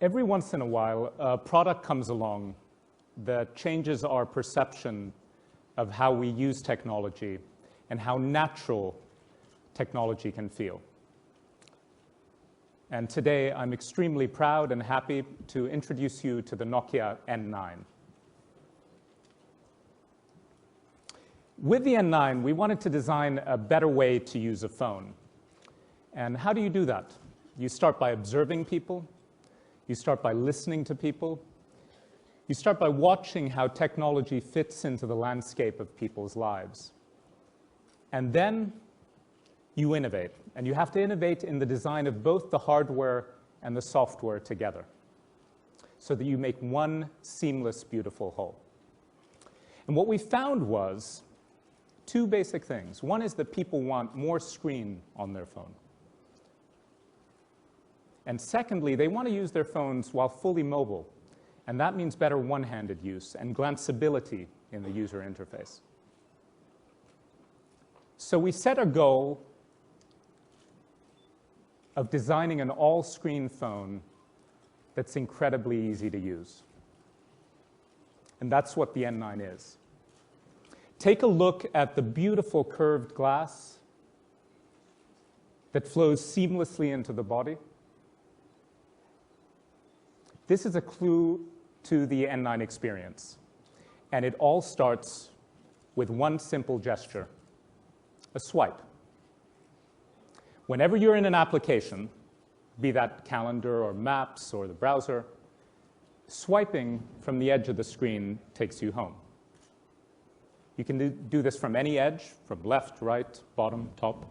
Every once in a while, a product comes along that changes our perception of how we use technology and how natural technology can feel. And today, I'm extremely proud and happy to introduce you to the Nokia N9. With the N9, we wanted to design a better way to use a phone. And how do you do that? You start by observing people. You start by listening to people. You start by watching how technology fits into the landscape of people's lives. And then you innovate. And you have to innovate in the design of both the hardware and the software together so that you make one seamless, beautiful whole. And what we found was two basic things. One is that people want more screen on their phone. And secondly, they want to use their phones while fully mobile. And that means better one-handed use and glanceability in the user interface. So we set a goal of designing an all-screen phone that's incredibly easy to use. And that's what the N9 is. Take a look at the beautiful curved glass that flows seamlessly into the body. This is a clue to the N9 experience. And it all starts with one simple gesture, a swipe. Whenever you're in an application, be that calendar or maps or the browser, swiping from the edge of the screen takes you home. You can do this from any edge, from left, right, bottom, top.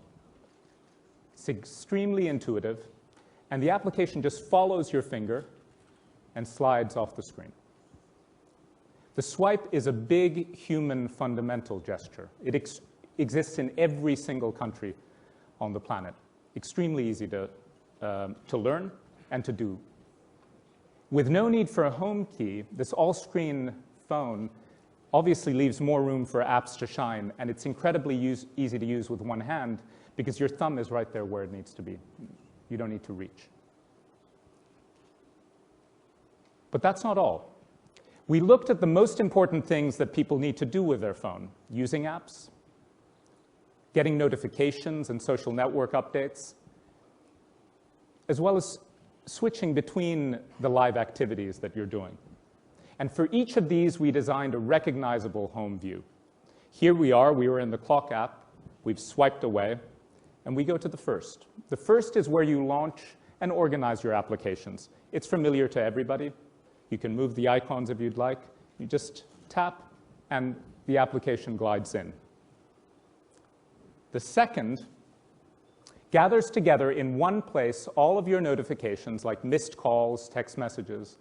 It's extremely intuitive, and the application just follows your finger and slides off the screen. The swipe is a big human fundamental gesture. It exists in every single country on the planet. Extremely easy to learn and to do. With no need for a home key, this all-screen phone obviously leaves more room for apps to shine, and it's incredibly easy to use with one hand because your thumb is right there where it needs to be. You don't need to reach. But that's not all. We looked at the most important things that people need to do with their phone: using apps, getting notifications and social network updates, as well as switching between the live activities that you're doing. And for each of these, we designed a recognizable home view. Here we were in the clock app, we've swiped away, and we go to the first. The first is where you launch and organize your applications. It's familiar to everybody. You can move the icons if you'd like. You just tap, and the application glides in. The second gathers together in one place all of your notifications, like missed calls, text messages,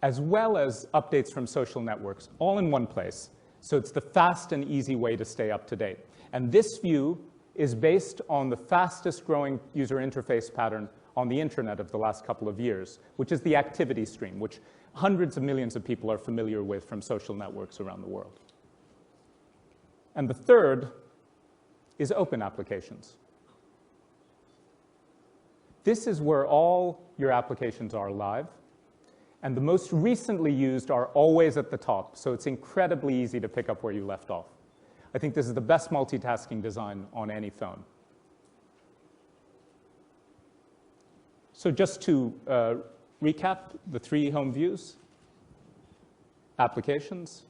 as well as updates from social networks, all in one place. So it's the fast and easy way to stay up to date. And this view is based on the fastest growing user interface pattern on the internet of the last couple of years, which is the activity stream, which hundreds of millions of people are familiar with from social networks around the world. And the third is open applications. This is where all your applications are live, and the most recently used are always at the top, so it's incredibly easy to pick up where you left off. I think this is the best multitasking design on any phone. So just to recap the three home views: applications,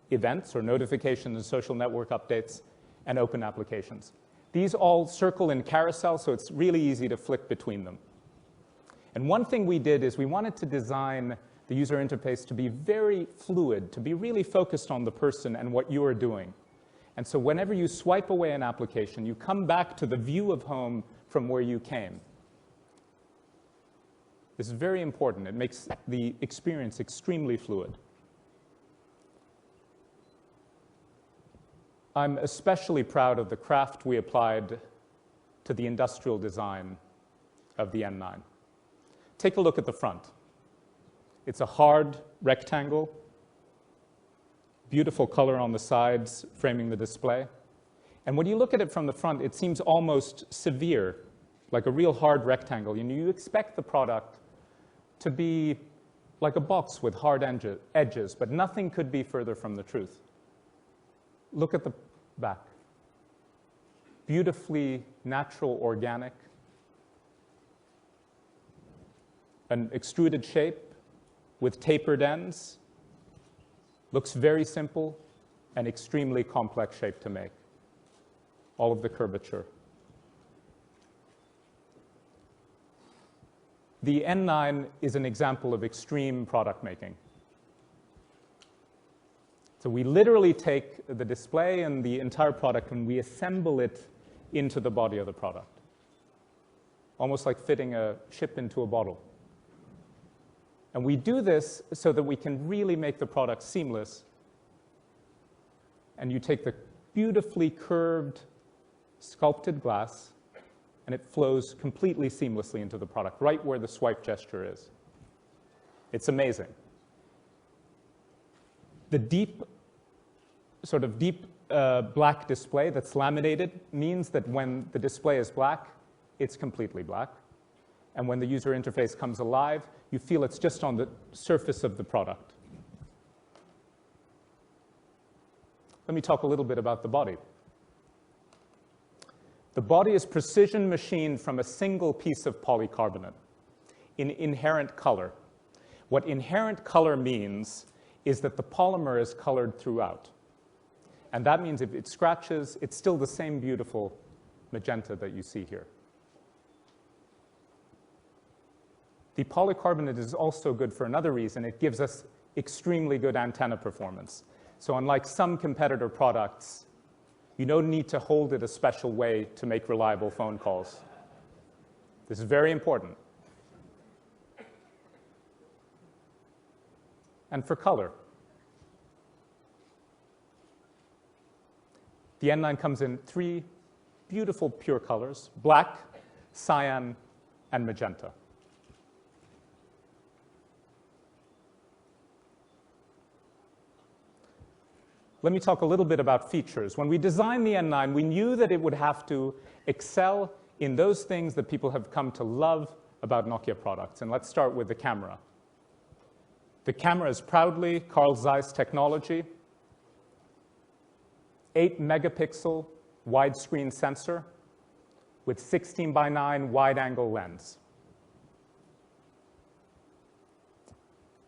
events or notifications and social network updates, and open applications. These all circle in carousel, so it's really easy to flick between them. And one thing we did is we wanted to design the user interface to be very fluid, to be really focused on the person and what you are doing. And so whenever you swipe away an application, you come back to the view of home from where you came. This is very important. It makes the experience extremely fluid. I'm especially proud of the craft we applied to the industrial design of the N9. Take a look at the front. It's a hard rectangle, beautiful color on the sides framing the display. And when you look at it from the front, it seems almost severe like a real hard rectangle. And you expect the product to be like a box with hard edges, but nothing could be further from the truth. Look at the back. Beautifully natural, organic, an extruded shape with tapered ends. Looks very simple and extremely complex shape to make. All of the curvature. The N9 is an example of extreme product making. So we literally take the display and the entire product and we assemble it into the body of the product. Almost like fitting a chip into a bottle. And we do this so that we can really make the product seamless. And you take the beautifully curved, sculpted glass, and it flows completely seamlessly into the product, right where the swipe gesture is. It's amazing. The deep black display that's laminated means that when the display is black, it's completely black. And when the user interface comes alive, you feel it's just on the surface of the product. Let me talk a little bit about the body. The body is precision machined from a single piece of polycarbonate in inherent color. What inherent color means is that the polymer is colored throughout. And that means if it scratches, it's still the same beautiful magenta that you see here. The polycarbonate is also good for another reason. It gives us extremely good antenna performance. So unlike some competitor products, you don't need to hold it a special way to make reliable phone calls. This is very important. And for color. The N9 comes in 3 beautiful pure colors: black, cyan, and magenta. Let me talk a little bit about features. When we designed the N9, we knew that it would have to excel in those things that people have come to love about Nokia products. And let's start with the camera. The camera is proudly Carl Zeiss technology, 8-megapixel widescreen sensor with 16:9 wide-angle lens.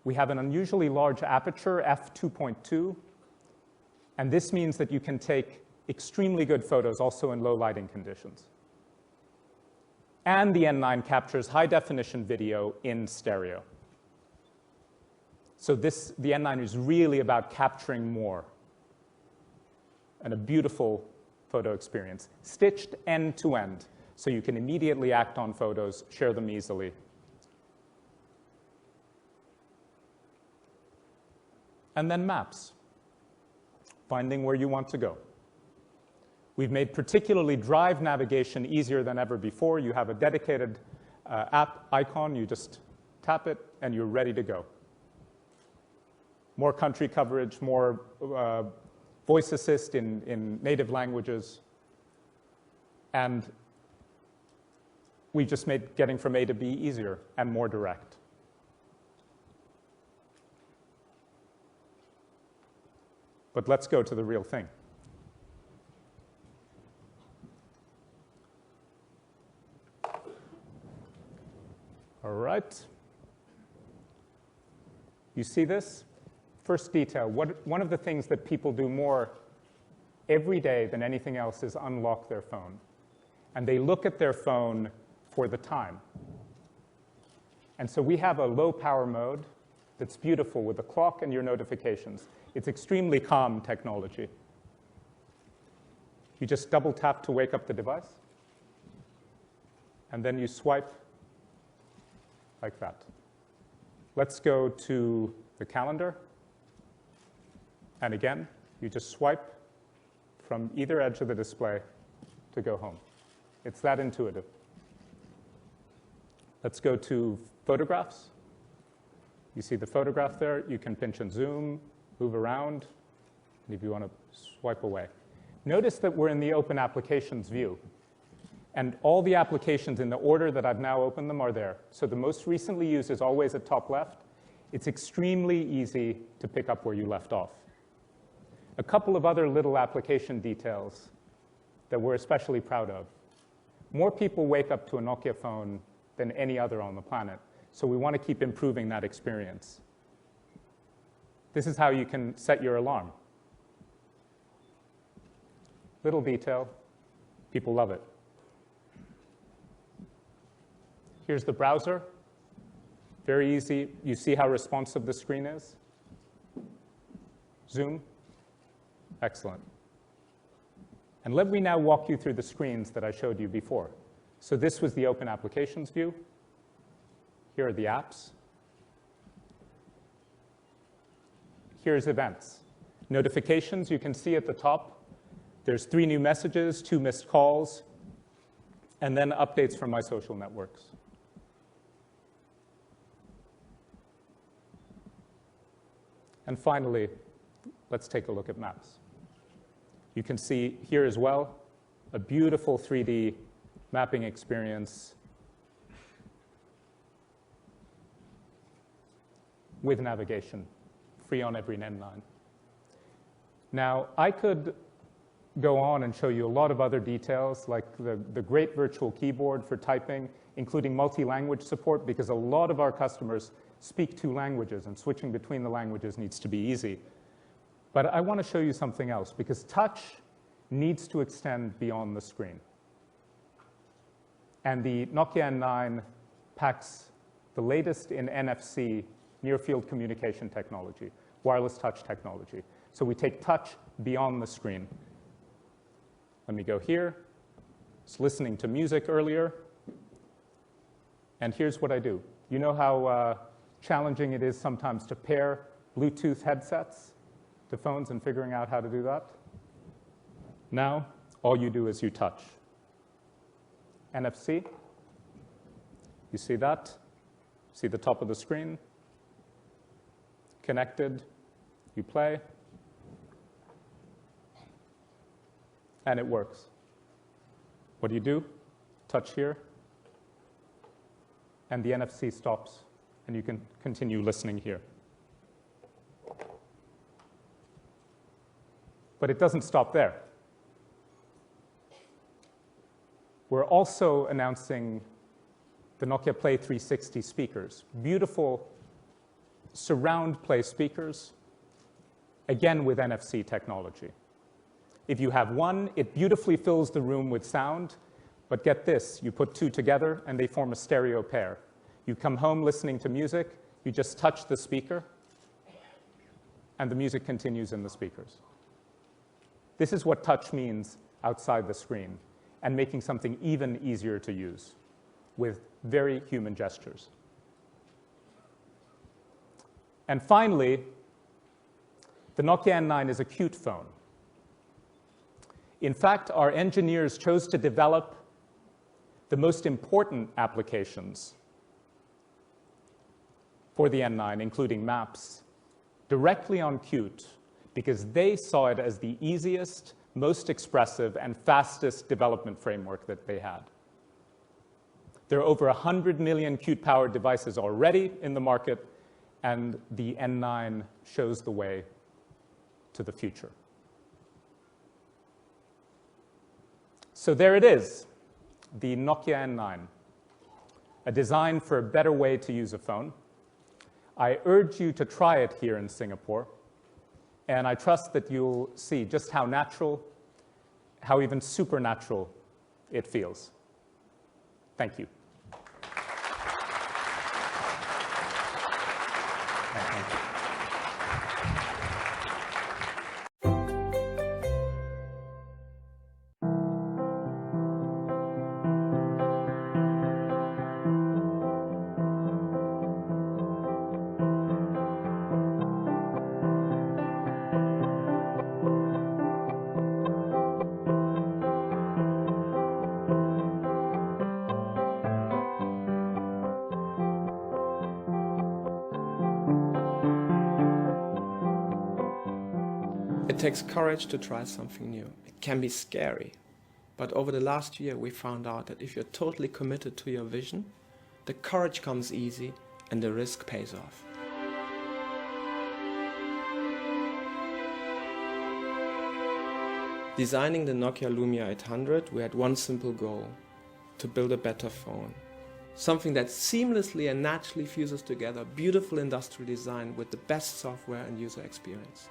We have an unusually large aperture, f2.2, and this means that you can take extremely good photos also in low lighting conditions. And the N9 captures high-definition video in stereo. So the N9 is really about capturing more and a beautiful photo experience, stitched end to end, so you can immediately act on photos, share them easily. And then maps, finding where you want to go. We've made particularly drive navigation easier than ever before. You have a dedicated app icon, you just tap it, and you're ready to go. More country coverage, more voice assist in native languages. And we just made getting from A to B easier and more direct. But let's go to the real thing. All right. You see this? First detail. One of the things that people do more every day than anything else is unlock their phone. And they look at their phone for the time. And so we have a low power mode that's beautiful with the clock and your notifications. It's extremely calm technology. You just double tap to wake up the device. And then you swipe like that. Let's go to the calendar. And again, you just swipe from either edge of the display to go home. It's that intuitive. Let's go to photographs. You see the photograph there. You can pinch and zoom, move around, and if you want to swipe away. Notice that we're in the Open Applications view. And all the applications in the order that I've now opened them are there. So the most recently used is always at top left. It's extremely easy to pick up where you left off. A couple of other little application details that we're especially proud of. More people wake up to a Nokia phone than any other on the planet. So we want to keep improving that experience. This is how you can set your alarm. Little detail. People love it. Here's the browser. Very easy. You see how responsive the screen is? Zoom. Excellent. And let me now walk you through the screens that I showed you before. So this was the Open Applications view. Here are the apps. Here's events. Notifications, you can see at the top. There's 3 new messages, 2 missed calls, and then updates from my social networks. And finally, let's take a look at maps. You can see here as well a beautiful 3D mapping experience with navigation, free on every N9. Now, I could go on and show you a lot of other details, like the great virtual keyboard for typing, including multi-language support, because a lot of our customers speak 2 languages, and switching between the languages needs to be easy. But I want to show you something else, because touch needs to extend beyond the screen. And the Nokia N9 packs the latest in NFC, near-field communication technology, wireless touch technology. So we take touch beyond the screen. Let me go here. It's listening to music earlier. And here's what I do. You know how challenging it is sometimes to pair Bluetooth headsets to phones and figuring out how to do that? Now, all you do is you touch. NFC. You see that? See the top of the screen? Connected. You play. And it works. What do? Touch here. And the NFC stops. And you can continue listening here. But it doesn't stop there. We're also announcing the Nokia Play 360 speakers. Beautiful surround play speakers, again with NFC technology. If you have one, it beautifully fills the room with sound. But get this, you put 2 together and they form a stereo pair. You come home listening to music, you just touch the speaker, and the music continues in the speakers. This is what touch means outside the screen, and making something even easier to use with very human gestures. And finally, the Nokia N9 is a cute phone. In fact, our engineers chose to develop the most important applications for the N9, including maps, directly on Qt, because they saw it as the easiest, most expressive, and fastest development framework that they had. There are over 100 million Qt-powered devices already in the market, and the N9 shows the way to the future. So there it is, the Nokia N9, a design for a better way to use a phone. I urge you to try it here in Singapore, and I trust that you'll see just how natural, how even supernatural it feels. Thank you. It takes courage to try something new. It can be scary. But over the last year, we found out that if you're totally committed to your vision, the courage comes easy and the risk pays off. Designing the Nokia Lumia 800, we had one simple goal: to build a better phone. Something that seamlessly and naturally fuses together beautiful industrial design with the best software and user experience.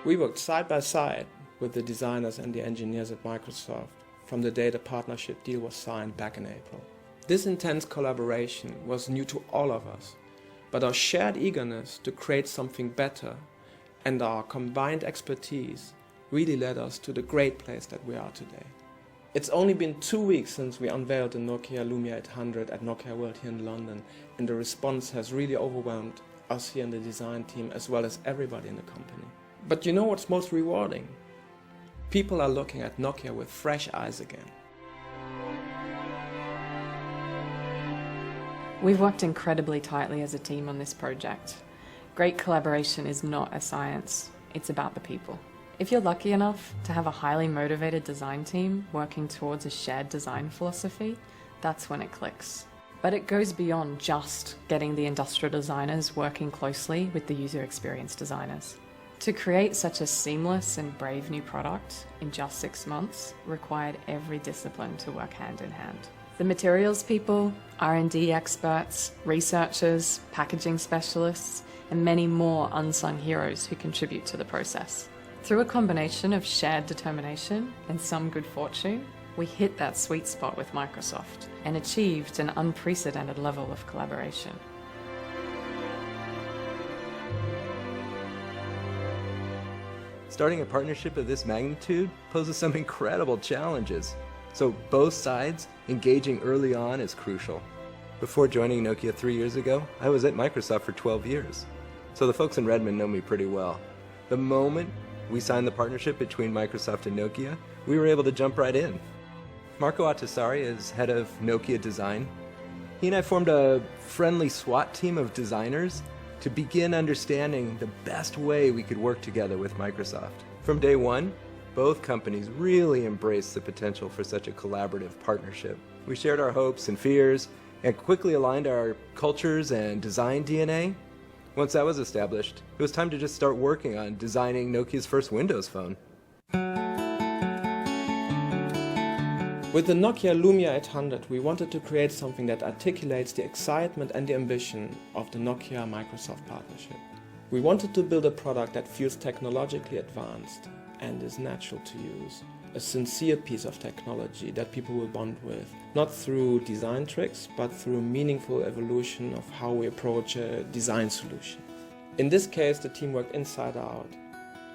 We worked side by side with the designers and the engineers at Microsoft from the day the partnership deal was signed back in April. This intense collaboration was new to all of us, but our shared eagerness to create something better and our combined expertise really led us to the great place that we are today. It's only been 2 weeks since we unveiled the Nokia Lumia 800 at Nokia World here in London, and the response has really overwhelmed us here in the design team as well as everybody in the company. But you know what's most rewarding? People are looking at Nokia with fresh eyes again. We've worked incredibly tightly as a team on this project. Great collaboration is not a science, it's about the people. If you're lucky enough to have a highly motivated design team working towards a shared design philosophy, that's when it clicks. But it goes beyond just getting the industrial designers working closely with the user experience designers. To create such a seamless and brave new product in just 6 months required every discipline to work hand in hand. The materials people, R&D experts, researchers, packaging specialists, and many more unsung heroes who contribute to the process. Through a combination of shared determination and some good fortune, we hit that sweet spot with Microsoft and achieved an unprecedented level of collaboration. Starting a partnership of this magnitude poses some incredible challenges. So both sides engaging early on is crucial. Before joining Nokia 3 years ago, I was at Microsoft for 12 years. So the folks in Redmond know me pretty well. The moment we signed the partnership between Microsoft and Nokia, we were able to jump right in. Marco Attasari is head of Nokia Design. He and I formed a friendly SWAT team of designers to begin understanding the best way we could work together with Microsoft. From day one, both companies really embraced the potential for such a collaborative partnership. We shared our hopes and fears and quickly aligned our cultures and design DNA. Once that was established, it was time to just start working on designing Nokia's first Windows phone. With the Nokia Lumia 800, we wanted to create something that articulates the excitement and the ambition of the Nokia-Microsoft partnership. We wanted to build a product that feels technologically advanced and is natural to use. A sincere piece of technology that people will bond with, not through design tricks, but through a meaningful evolution of how we approach a design solution. In this case, the team worked inside out.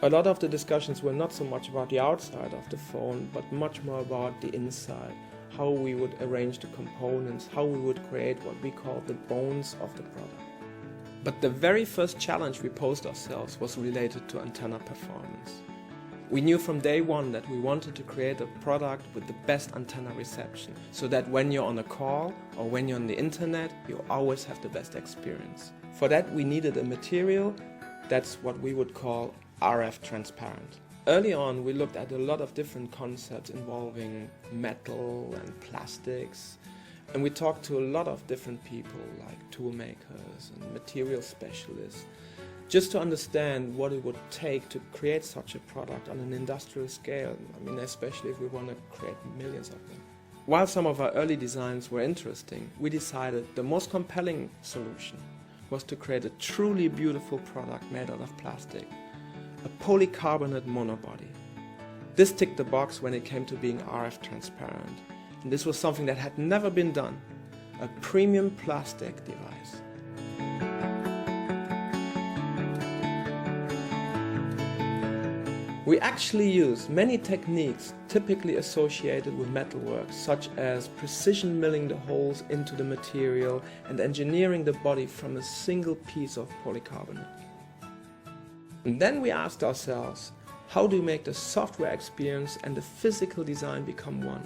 A lot of the discussions were not so much about the outside of the phone, but much more about the inside, how we would arrange the components, how we would create what we call the bones of the product. But the very first challenge we posed ourselves was related to antenna performance. We knew from day one that we wanted to create a product with the best antenna reception, so that when you're on a call or when you're on the internet, you always have the best experience. For that, we needed a material that's what we would call RF transparent. Early on, we looked at a lot of different concepts involving metal and plastics, and we talked to a lot of different people like tool makers and material specialists, just to understand what it would take to create such a product on an industrial scale. I mean, especially if we want to create millions of them. While some of our early designs were interesting, we decided the most compelling solution was to create a truly beautiful product made out of plastic. A polycarbonate monobody. This ticked the box when it came to being RF transparent. And this was something that had never been done. A premium plastic device. We actually use many techniques typically associated with metalwork, such as precision milling the holes into the material and engineering the body from a single piece of polycarbonate. And then we asked ourselves, how do we make the software experience and the physical design become one,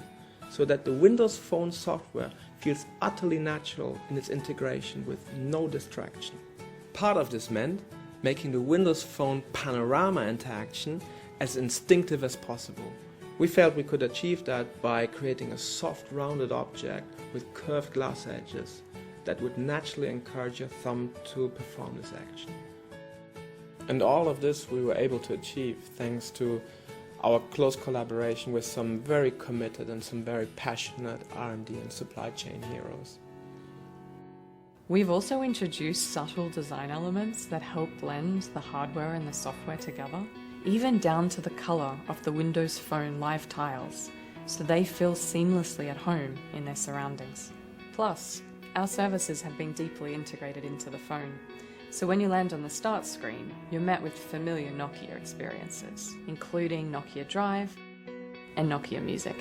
so that the Windows Phone software feels utterly natural in its integration with no distraction. Part of this meant making the Windows Phone panorama interaction as instinctive as possible. We felt we could achieve that by creating a soft, rounded object with curved glass edges that would naturally encourage your thumb to perform this action. And all of this we were able to achieve thanks to our close collaboration with some very committed and some very passionate R&D and supply chain heroes. We've also introduced subtle design elements that help blend the hardware and the software together, even down to the color of the Windows Phone live tiles, so they feel seamlessly at home in their surroundings. Plus, our services have been deeply integrated into the phone, so when you land on the start screen, you're met with familiar Nokia experiences, including Nokia Drive and Nokia Music.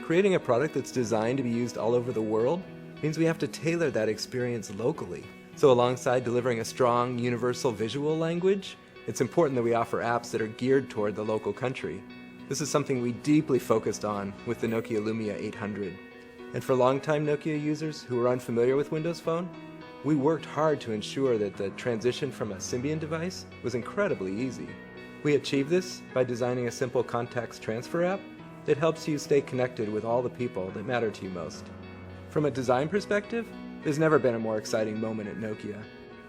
Creating a product that's designed to be used all over the world means we have to tailor that experience locally. So alongside delivering a strong, universal visual language, it's important that we offer apps that are geared toward the local country. This is something we deeply focused on with the Nokia Lumia 800. And for longtime Nokia users who are unfamiliar with Windows Phone, we worked hard to ensure that the transition from a Symbian device was incredibly easy. We achieved this by designing a simple context transfer app that helps you stay connected with all the people that matter to you most. From a design perspective, there's never been a more exciting moment at Nokia.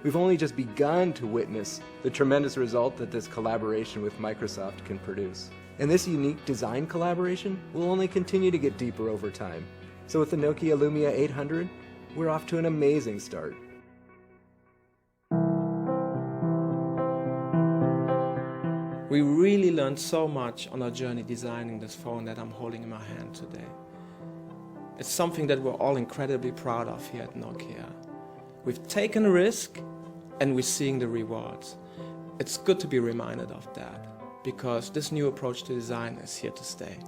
We've only just begun to witness the tremendous result that this collaboration with Microsoft can produce. And this unique design collaboration will only continue to get deeper over time. So with the Nokia Lumia 800, we're off to an amazing start. We really learned so much on our journey designing this phone that I'm holding in my hand today. It's something that we're all incredibly proud of here at Nokia. We've taken a risk and we're seeing the rewards. It's good to be reminded of that because this new approach to design is here to stay.